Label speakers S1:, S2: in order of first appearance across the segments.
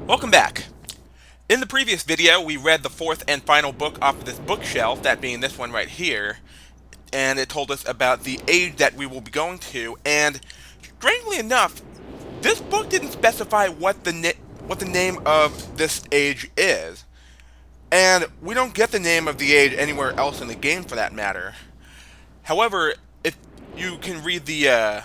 S1: Welcome back. In the previous video, we read the fourth and final book off of this bookshelf, that being this one right here, and it told us about the age that we will be going to, and strangely enough, this book didn't specify what the name of this age is. And we don't get the name of the age anywhere else in the game for that matter. However, if you can read the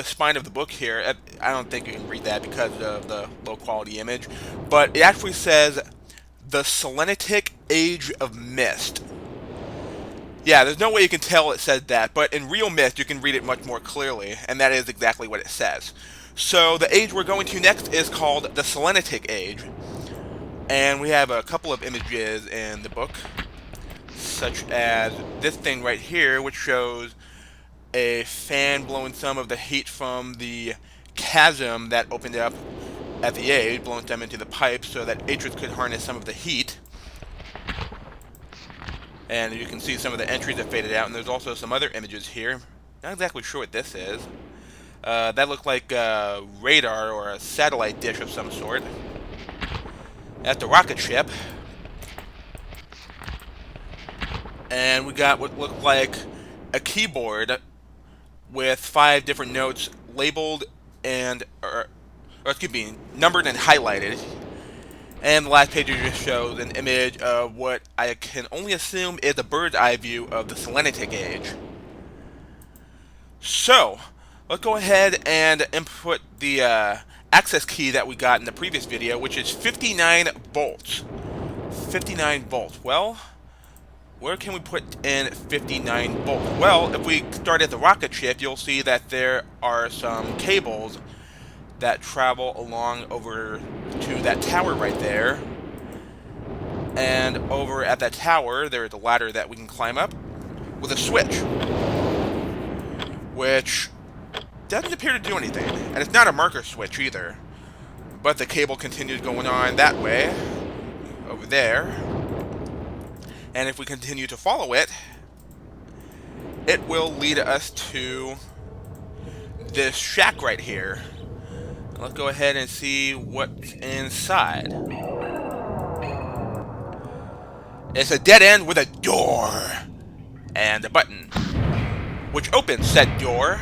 S1: spine of the book here, I don't think you can read that because of the low quality image, but it actually says the Selenitic Age of Myst. Yeah, there's no way you can tell it said that, but in real Myst you can read it much more clearly, and that is exactly what it says. So the age we're going to next is called the Selenitic Age, and we have a couple of images in the book, such as this thing right here, which shows a fan blowing some of the heat from the chasm that opened up at the age, blowing them into the pipe so that Atris could harness some of the heat. And you can see some of the entries that faded out, and there's also some other images here. Not exactly sure what this is. That looked like a radar or a satellite dish of some sort. That's the rocket ship. And we got what looked like a keyboard with 5 different notes labeled and, or excuse me, numbered and highlighted. And the last page just shows an image of what I can only assume is a bird's eye view of the Selenitic Age. So, let's go ahead and input the access key that we got in the previous video, which is 59 volts. 59 volts. Well, where can we put in 59 volts? Well, if we start at the rocket ship, you'll see that there are some cables that travel along over to that tower right there. And over at that tower, there is a ladder that we can climb up with a switch, which doesn't appear to do anything. And it's not a marker switch either. But the cable continues going on that way, over there. And if we continue to follow it, it will lead us to this shack right here. Let's go ahead and see what's inside. It's a dead end with a door and a button, which opens said door,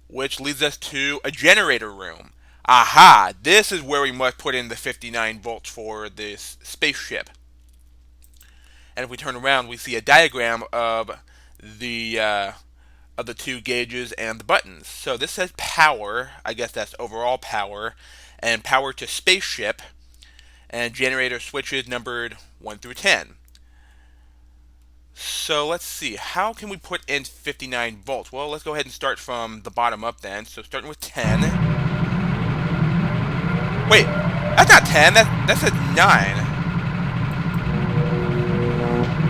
S1: which leads us to a generator room. Aha! This is where we must put in the 59 volts for this spaceship. And if we turn around, we see a diagram of the 2 gauges and the buttons. So this says power, I guess that's overall power, and power to spaceship, and generator switches numbered 1 through 10. So let's see, how can we put in 59 volts? Well, let's go ahead and start from the bottom up then. So starting with 10. Wait, that's not 10, that says 9.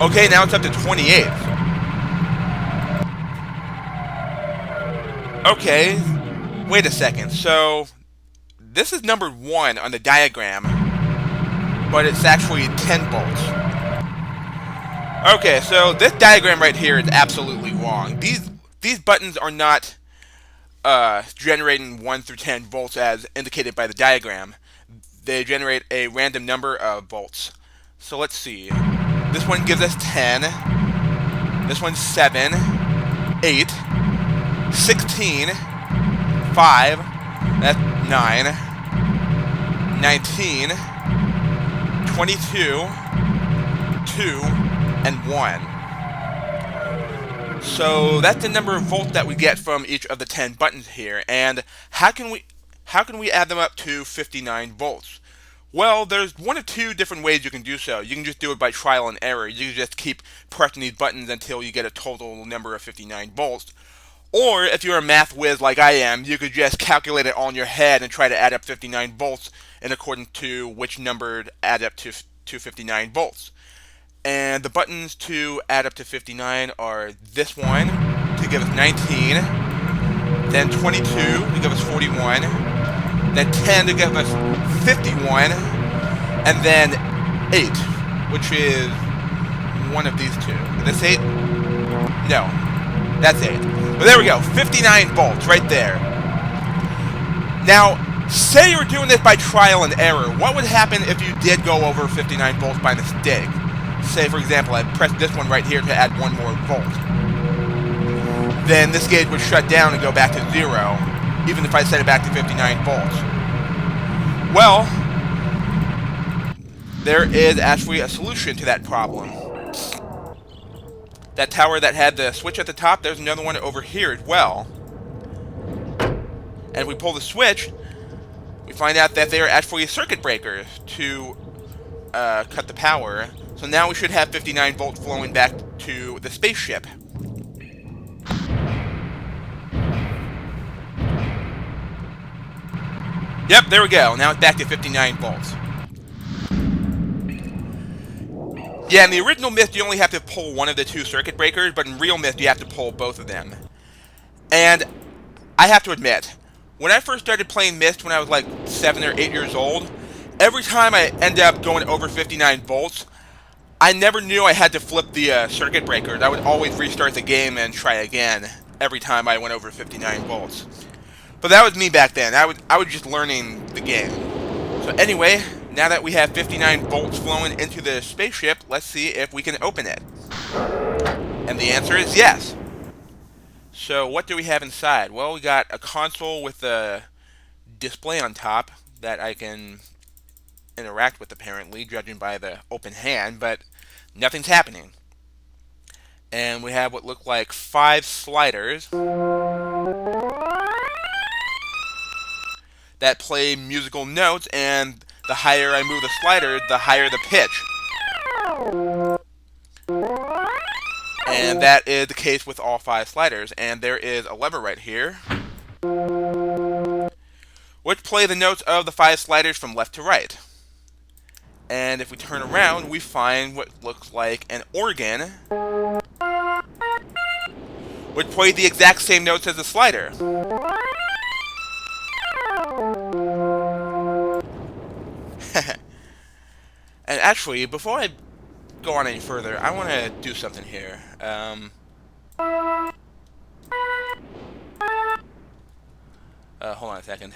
S1: Okay, now it's up to 28. Okay, wait a second. So, this is numbered 1 on the diagram, but it's actually 10 volts. Okay, so this diagram right here is absolutely wrong. These buttons are not generating 1 through 10 volts as indicated by the diagram. They generate a random number of volts. So let's see. This one gives us 10. This one's 7, 8, 16, 5, that's 9, 19, 22, 2, and 1. So that's the number of volts that we get from each of the 10 buttons here. And how can we add them up to 59 volts? Well, there's one of 2 different ways you can do so. You can just do it by trial and error. You can just keep pressing these buttons until you get a total number of 59 volts. Or, if you're a math whiz like I am, you could just calculate it all in your head and try to add up 59 volts in accordance to which number add up to 59 volts. And the buttons to add up to 59 are this one to give us 19, then 22 to give us 41, then 10 to give us 51, and then 8, which is one of these 2. Is this 8? No, that's 8. But there we go, 59 volts right there. Now, Say you were doing this by trial and error. What would happen if you did go over 59 volts by mistake? Say, for example, I pressed this one right here to add one more volt. Then this gauge would shut down and go back to 0, even if I set it back to 59 volts. Well, there is actually a solution to that problem. That tower that had the switch at the top, there's another one over here as well. And if we pull the switch, we find out that they are actually circuit breakers to cut the power. So now we should have 59 volts flowing back to the spaceship. Yep, there we go. Now it's back to 59 volts. Yeah, in the original Myst, you only have to pull one of the two circuit breakers, but in real Myst, you have to pull both of them. And I have to admit, when I first started playing Myst when I was like 7 or 8 years old, every time I ended up going over 59 volts, I never knew I had to flip the circuit breakers. I would always restart the game and try again every time I went over 59 volts. But that was me back then. I was just learning the game. So anyway, now that we have 59 volts flowing into the spaceship, let's see if we can open it. And the answer is yes. So what do we have inside? Well, we got a console with a display on top that I can interact with, apparently, judging by the open hand, but nothing's happening. And we have what look like 5 sliders that play musical notes, and the higher I move the slider, the higher the pitch. And that is the case with all 5 sliders. And there is a lever right here, which play the notes of the 5 sliders from left to right. And if we turn around, we find what looks like an organ, which plays the exact same notes as the slider. And actually, before I go on any further, I want to do something here. Hold on a second.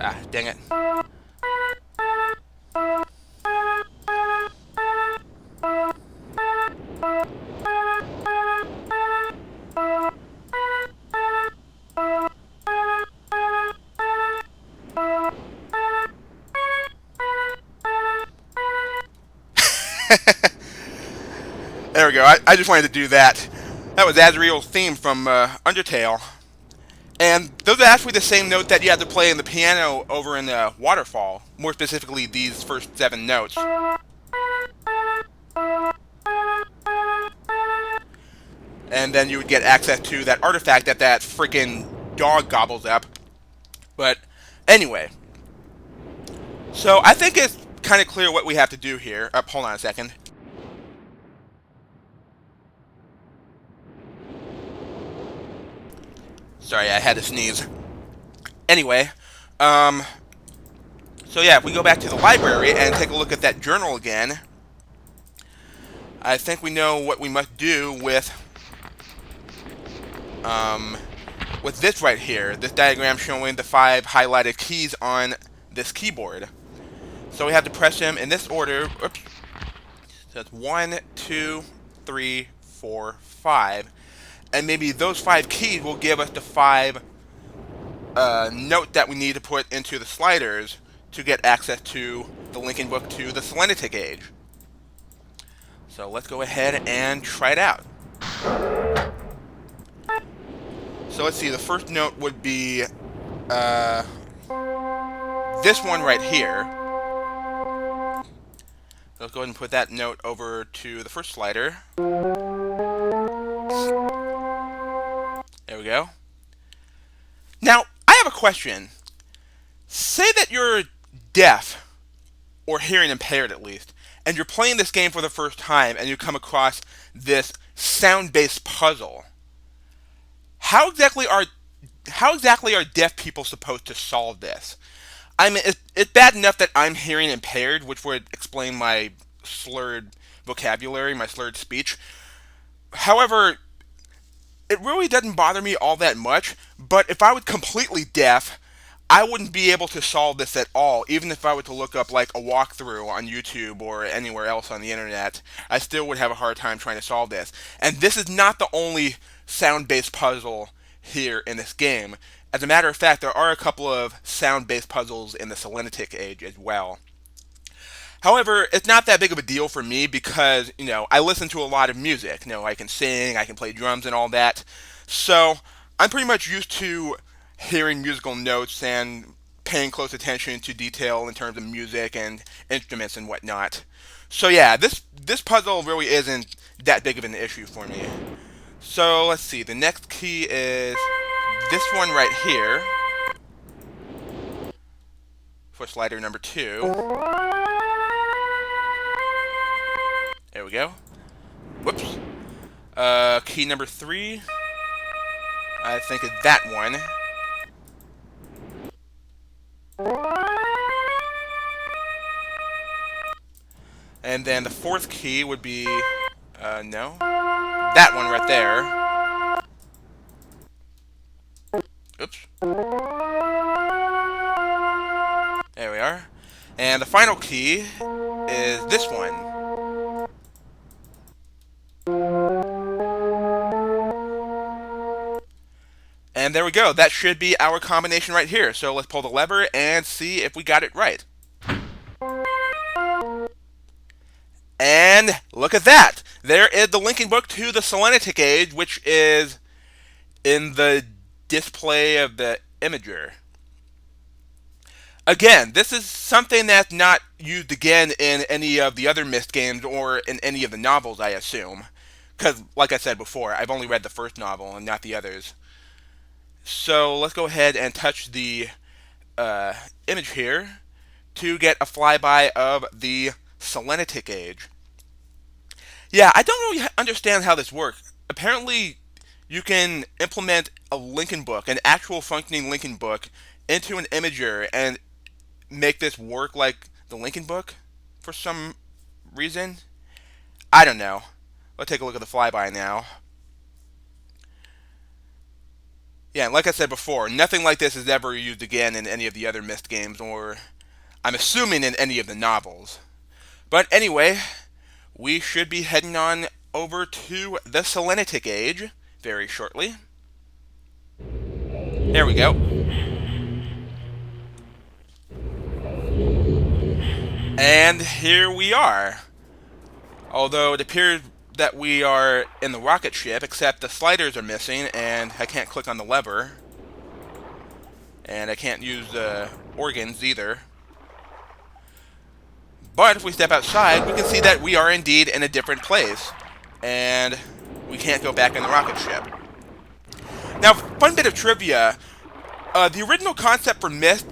S1: Ah, dang it. There we go. I just wanted to do that. That was Azrael's theme from Undertale. And those are actually the same note that you had to play in the piano over in Waterfall. More specifically, these first 7 notes. And then you would get access to that artifact that freaking dog gobbles up. But anyway. So I think it's kind of clear what we have to do here. Hold on a second. Sorry, I had to sneeze. Anyway, so yeah, if we go back to the library and take a look at that journal again, I think we know what we must do with this right here, this diagram showing the 5 highlighted keys on this keyboard. So we have to press them in this order. Oops. So that's 1, 2, 3, 4, 5. And maybe those 5 keys will give us the 5 note that we need to put into the sliders to get access to the linking book to the salinity gauge. So let's go ahead and try it out. So let's see, the first note would be this one right here. So let's go ahead and put that note over to the first slider. There we go. Now, I have a question. Say that you're deaf, or hearing impaired at least, and you're playing this game for the first time and you come across this sound-based puzzle. How exactly are deaf people supposed to solve this? I mean, it's bad enough that I'm hearing impaired, which would explain my slurred vocabulary, my slurred speech. However, it really doesn't bother me all that much, but if I was completely deaf, I wouldn't be able to solve this at all, even if I were to look up like a walkthrough on YouTube or anywhere else on the internet. I still would have a hard time trying to solve this. And this is not the only sound-based puzzle here in this game. As a matter of fact, there are a couple of sound-based puzzles in the Selenitic Age as well. However, it's not that big of a deal for me because, I listen to a lot of music. I can sing, I can play drums and all that. So, I'm pretty much used to hearing musical notes and paying close attention to detail in terms of music and instruments and whatnot. So yeah, this puzzle really isn't that big of an issue for me. So let's see, the next key is this one right here for slider number 2. There we go. Whoops. Key number 3. I think it's that one. And then the 4th key would be, no. That one right there. Oops. There we are. And the final key is this one. And there we go. That should be our combination right here. So let's pull the lever and see if we got it right. And look at that. There is the linking book to the Selenitic Age, which is in the display of the imager. Again, this is something that's not used again in any of the other Myst games or in any of the novels, I assume. Because, like I said before, I've only read the first novel and not the others. So let's go ahead and touch the image here to get a flyby of the Selenitic Age. Yeah, I don't really understand how this works. Apparently, you can implement a linking book, an actual functioning linking book, into an imager and make this work like the linking book for some reason. I don't know. Let's take a look at the flyby now. Yeah, like I said before, nothing like this is ever used again in any of the other Myst games, or I'm assuming in any of the novels. But anyway, we should be heading on over to the Selenitic Age very shortly. There we go. And here we are. Although it appears that we are in the rocket ship, except the sliders are missing, and I can't click on the lever. And I can't use the organs either. But if we step outside, we can see that we are indeed in a different place. And we can't go back in the rocket ship. Now, fun bit of trivia. The original concept for Myst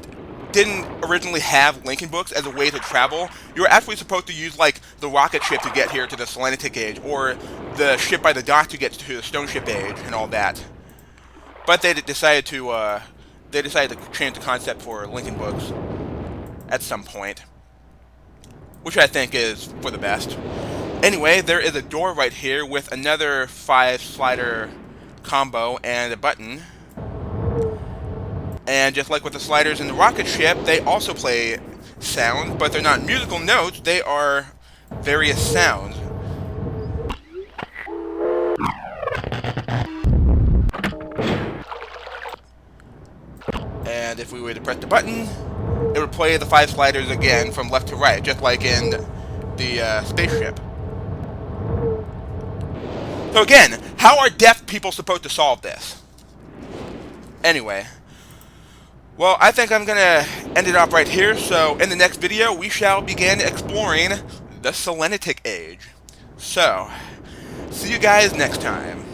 S1: didn't originally have linking books as a way to travel. You were actually supposed to use, like, the rocket ship to get here to the Selenitic Age, or the ship by the dock to get to the Stone Ship Age, and all that. But they decided to change the concept for linking books at some point, which I think is for the best. Anyway, there is a door right here with another 5-slider combo and a button. And just like with the sliders in the rocket ship, they also play sound, but they're not musical notes, they are various sounds. And if we were to press the button, it would play the 5 sliders again from left to right, just like in the spaceship. So again, how are deaf people supposed to solve this? Anyway. Well, I think I'm going to end it off right here, so in the next video, we shall begin exploring the Selenitic Age. So, see you guys next time.